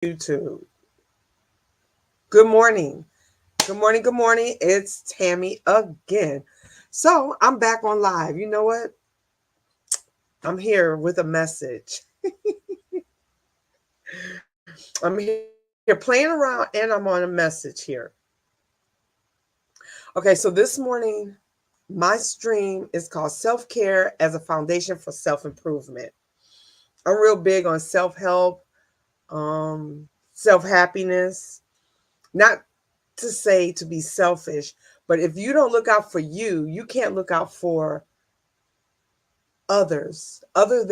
YouTube. Good morning. Good morning. Good morning. It's Tammy again. So I'm back on live. You know what? I'm here with a message. I'm here playing around and I'm on a message here. Okay, so this morning, my stream is called Self Care as a Foundation for Self Improvement. I'm real big on self help, self happiness, not to say to be selfish, but if you don't look out for you, you can't look out for others, others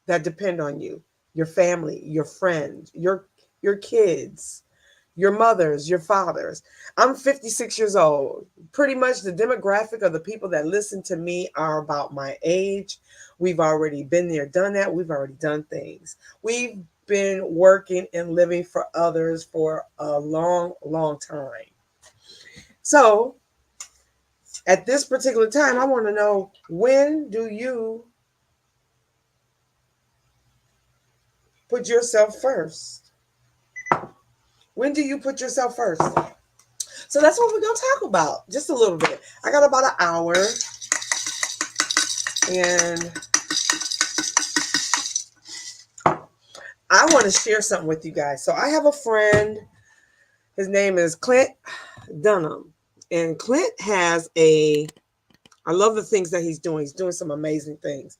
that depend on you, your family, your friends, your kids, your mothers, your fathers. I'm 56 years old. Pretty much the demographic of the people that listen to me are about my age. We've already been there, done that. We've already done things. We've been working and living for others for a long, long time. So at this particular time, I want to know, when do you put yourself first? When do you put yourself first? So that's what we're going to talk about, just a little bit. I got about an hour, and I want to share something with you guys. So I have a friend. His name is Clint Dunham. And Clint has I love the things that he's doing. He's doing some amazing things.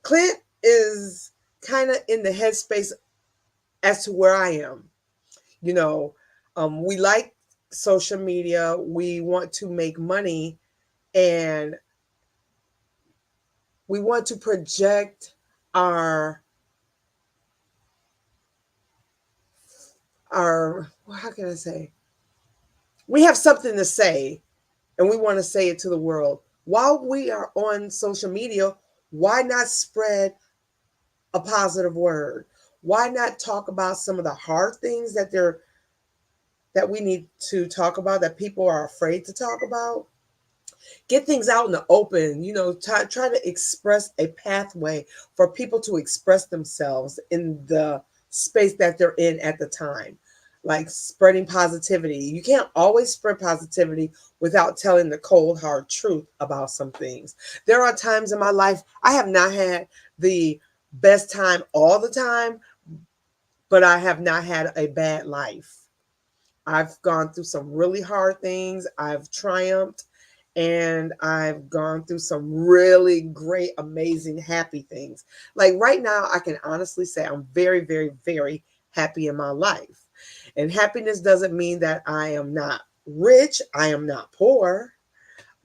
Clint is kind of in the headspace as to where I am. You know, we like social media. We want to make money, and we want to project our how can I say? We have something to say, and we want to say it to the world. While we are on social media, why not spread a positive word? Why not talk about some of the hard things that we need to talk about, that people are afraid to talk about? Get things out in the open, try to express a pathway for people to express themselves in the space that they're in at the time. Like spreading positivity. You can't always spread positivity without telling the cold, hard truth about some things. There are times in my life I have not had the best time all the time, but I have not had a bad life. I've gone through some really hard things. I've triumphed, and I've gone through some really great, amazing, happy things. Like right now, I can honestly say I'm very, very, very happy in my life. And happiness doesn't mean that I am not rich, I am not poor,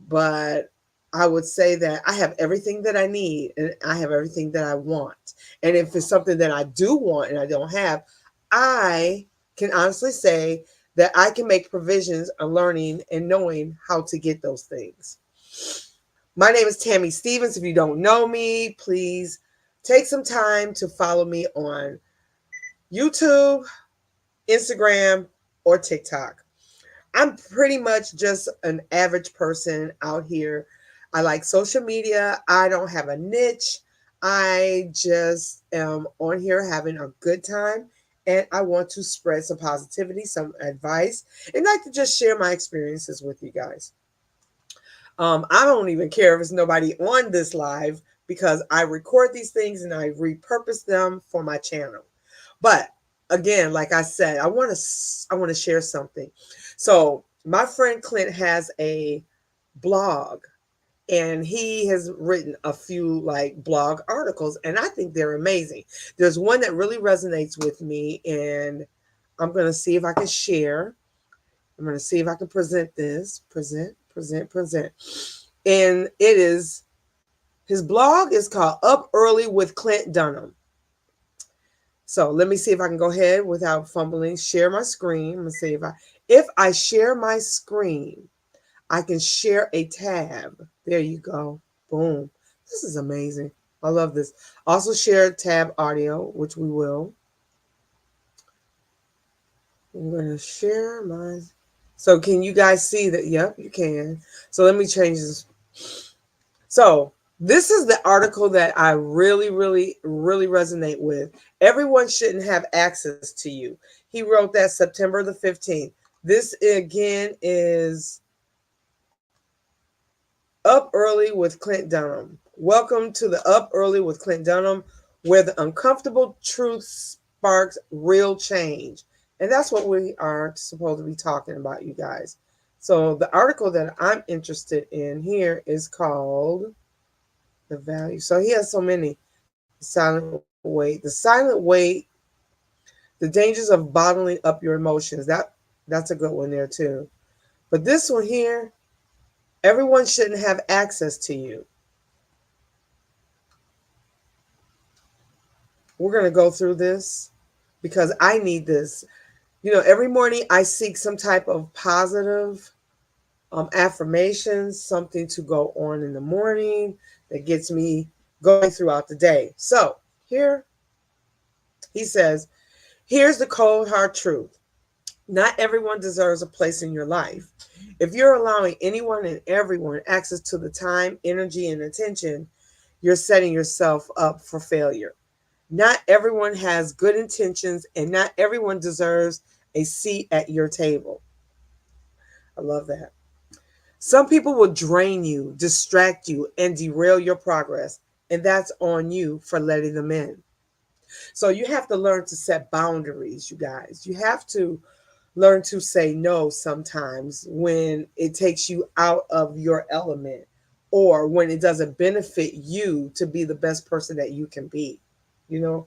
but I would say that I have everything that I need and I have everything that I want. And if it's something that I do want and I don't have, I can honestly say that I can make provisions on learning and knowing how to get those things. My name is Tammy Stevens. If you don't know me, please take some time to follow me on YouTube, Instagram, or TikTok. I'm pretty much just an average person out here. I like social media. I don't have a niche. I just am on here having a good time, and I want to spread some positivity, some advice, and like to just share my experiences with you guys. I don't even care if it's nobody on this live, because I record these things and I repurpose them for my channel. But again, like I said, I want to share something. So my friend Clint has a blog, and he has written a few like blog articles, and I think they're amazing. There's one that really resonates with me, and I'm going to see if I can share. I'm going to see if I can present this. Present. And his blog is called Up Early with Clint Dunham. So let me see if I can go ahead without fumbling, share my screen. I'm going to see if I share my screen, I can share a tab. There you go. Boom. This is amazing. I love this. Also share tab audio, which we will. I'm going to share my. So can you guys see that? Yep, you can. So let me change this. So This is the article that I really, really, really resonate with. Everyone shouldn't have access to you. He wrote that September the 15th. This again is Up Early with Clint Dunham. Welcome to the Up Early with Clint Dunham, where the uncomfortable truth sparks real change. And that's what we are supposed to be talking about, you guys. So the article that I'm interested in here is called The Value. So he has so many. Silent Weight. The Silent Weight, the dangers of bottling up your emotions. That's a good one there too. But this one here, everyone shouldn't have access to you. We're going to go through this because I need this. Every morning I seek some type of positive affirmations, something to go on in the morning that gets me going throughout the day. So here he says, here's the cold hard truth. Not everyone deserves a place in your life. If you're allowing anyone and everyone access to the time, energy, and attention, you're setting yourself up for failure. Not everyone has good intentions, and not everyone deserves a seat at your table. I love that. Some people will drain you, distract you, and derail your progress, and that's on you for letting them in. So you have to learn to set boundaries, you guys. You have to learn to say no sometimes when it takes you out of your element or when it doesn't benefit you to be the best person that you can be. You know,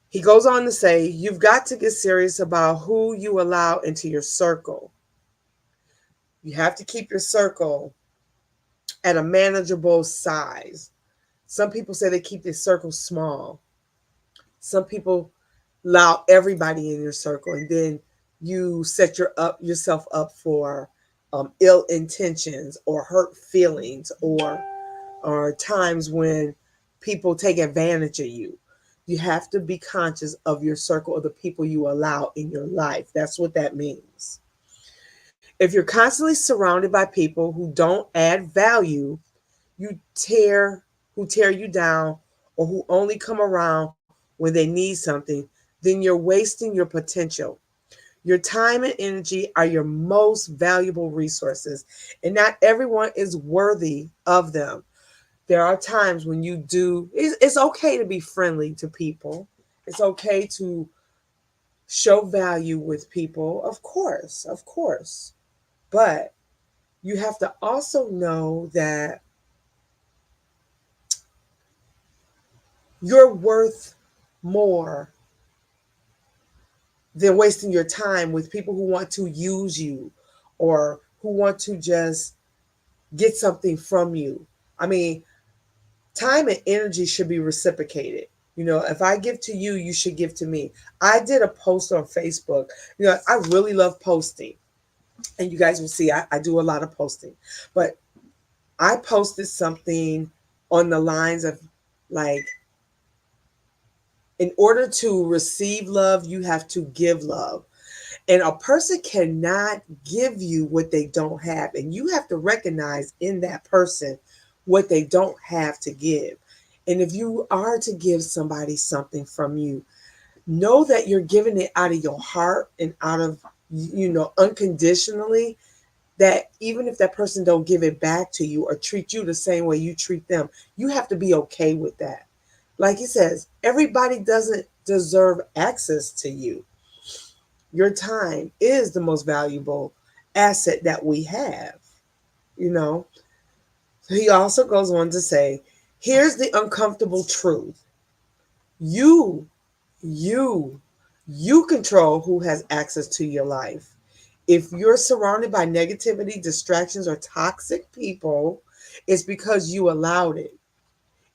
he goes on to say, you've got to get serious about who you allow into your circle. You have to keep your circle at a manageable size. Some people say they keep their circle small. Some people allow everybody in your circle, and then you set yourself up for ill intentions or hurt feelings or times when people take advantage of you. You have to be conscious of your circle of the people you allow in your life. That's what that means. If you're constantly surrounded by people who don't add value, you tear who tear you down, or who only come around when they need something, then you're wasting your potential. Your time and energy are your most valuable resources, and not everyone is worthy of them. There are times when it's okay to be friendly to people. It's okay to show value with people, of course, of course. But you have to also know that you're worth more than wasting your time with people who want to use you or who want to just get something from you. I mean, time and energy should be reciprocated. If I give to you, you should give to me. I did a post on Facebook. I really love posting. And you guys will see I do a lot of posting. But I posted something on the lines of like, in order to receive love, you have to give love. And a person cannot give you what they don't have. And you have to recognize in that person what they don't have to give. And if you are to give somebody something from you, know that you're giving it out of your heart and out of, unconditionally, that even if that person don't give it back to you or treat you the same way you treat them, you have to be okay with that. Like he says, everybody doesn't deserve access to you. Your time is the most valuable asset that we have, you know. He also goes on to say, here's the uncomfortable truth. You, you, you control who has access to your life. If you're surrounded by negativity, distractions, or toxic people, it's because you allowed it.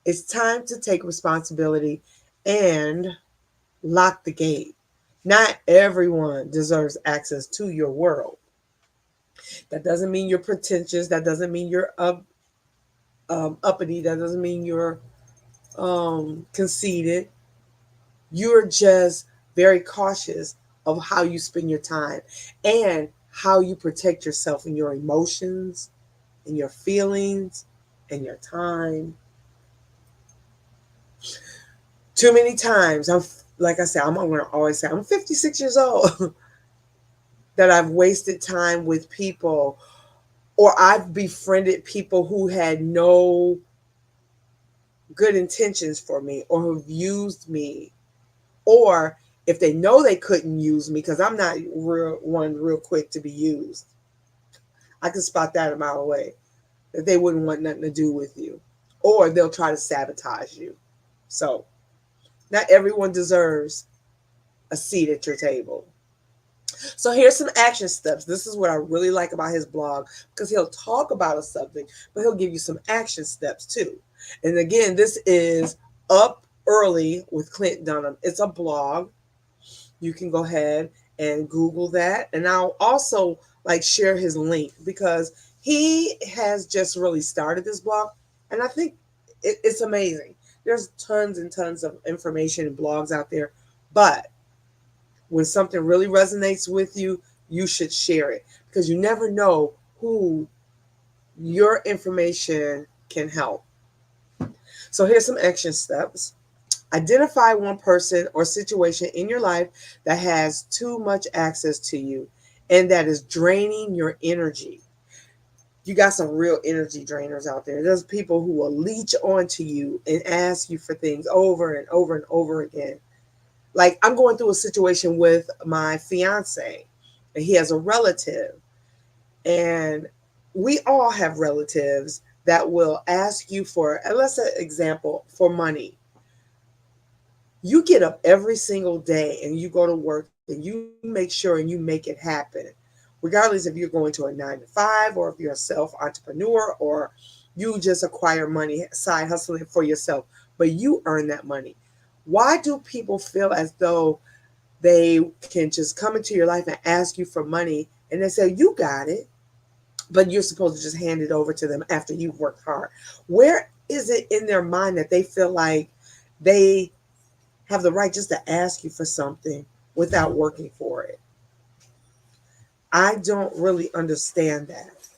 It's time to take responsibility and lock the gate. Not everyone deserves access to your world. That doesn't mean you're pretentious. That doesn't mean you're uppity. That doesn't mean you're conceited. You're just very cautious of how you spend your time and how you protect yourself and your emotions and your feelings and your time. Too many times, like I said, I'm going to always say, I'm 56 years old, that I've wasted time with people, or I've befriended people who had no good intentions for me, or who've used me, or if they know they couldn't use me, because I'm not real quick to be used. I can spot that a mile away, that they wouldn't want nothing to do with you, or they'll try to sabotage you. So not everyone deserves a seat at your table. So here's some action steps. This is what I really like about his blog, because he'll talk about a subject, but he'll give you some action steps too. And again, this is Up Early with Clint Dunham. It's a blog. You can go ahead and Google that. And I'll also share his link, because he has just really started this blog. And I think it's amazing. There's tons and tons of information and blogs out there. But when something really resonates with you, you should share it, because you never know who your information can help. So here's some action steps. Identify one person or situation in your life that has too much access to you and that is draining your energy. You got some real energy drainers out there. There's people who will leech onto you and ask you for things over and over and over again. Like, I'm going through a situation with my fiance, and he has a relative, and we all have relatives that will ask you for, let's say, example, for money. You get up every single day and you go to work and you make sure and you make it happen, regardless if you're going to a 9 to 5 or if you're a self-entrepreneur or you just acquire money, side hustling for yourself, but you earn that money. Why do people feel as though they can just come into your life and ask you for money and they say, you got it, but you're supposed to just hand it over to them after you've worked hard? Where is it in their mind that they feel like they have the right just to ask you for something without working for it? I don't really understand that.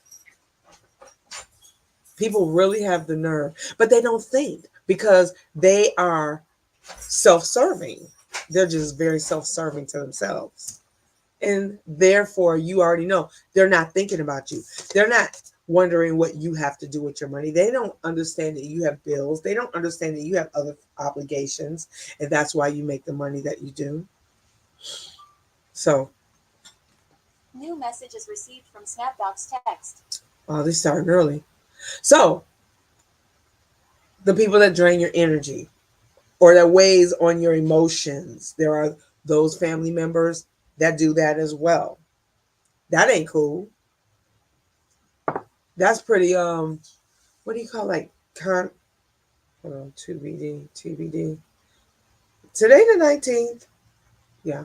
People really have the nerve, but they don't think, because they are self-serving. They're just very self-serving to themselves. And therefore, you already know they're not thinking about you. They're not wondering what you have to do with your money. They don't understand that you have bills. They don't understand that you have other obligations, and that's why you make the money that you do. So, new messages received from Snapdocs text. Oh, they started early. So, the people that drain your energy or that weighs on your emotions, there are those family members that do that as well. That ain't cool. That's pretty what do you call, like, hold on, TBD. Today the 19th. Yeah.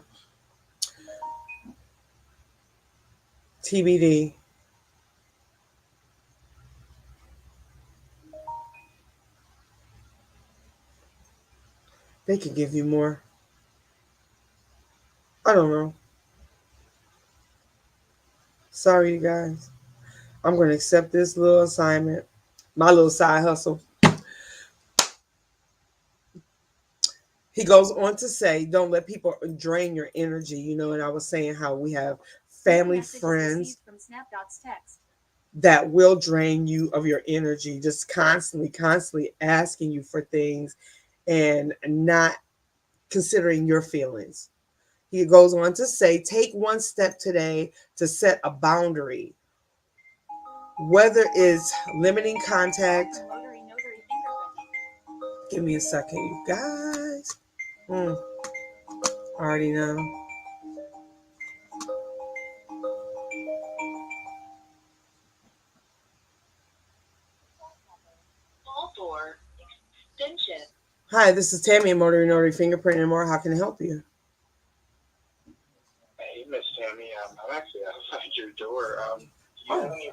TBD. They could give you more. I don't know. Sorry, you guys. I'm going to accept this little assignment, my little side hustle. He goes on to say, don't let people drain your energy. And I was saying how we have family, friends from Snapdocs text that will drain you of your energy, just constantly asking you for things and not considering your feelings. He goes on to say, take one step today to set a boundary, whether it's limiting contact. Give me a second, you guys. Already know. Hi, this is Tammy at Motor Notary Fingerprint and More. How can I help you? Hey, Miss Tammy. I'm actually outside your door. I'm sorry,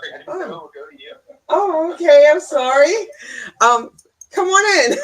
I didn't know. Go to you. Oh, okay. I'm sorry. Come on in.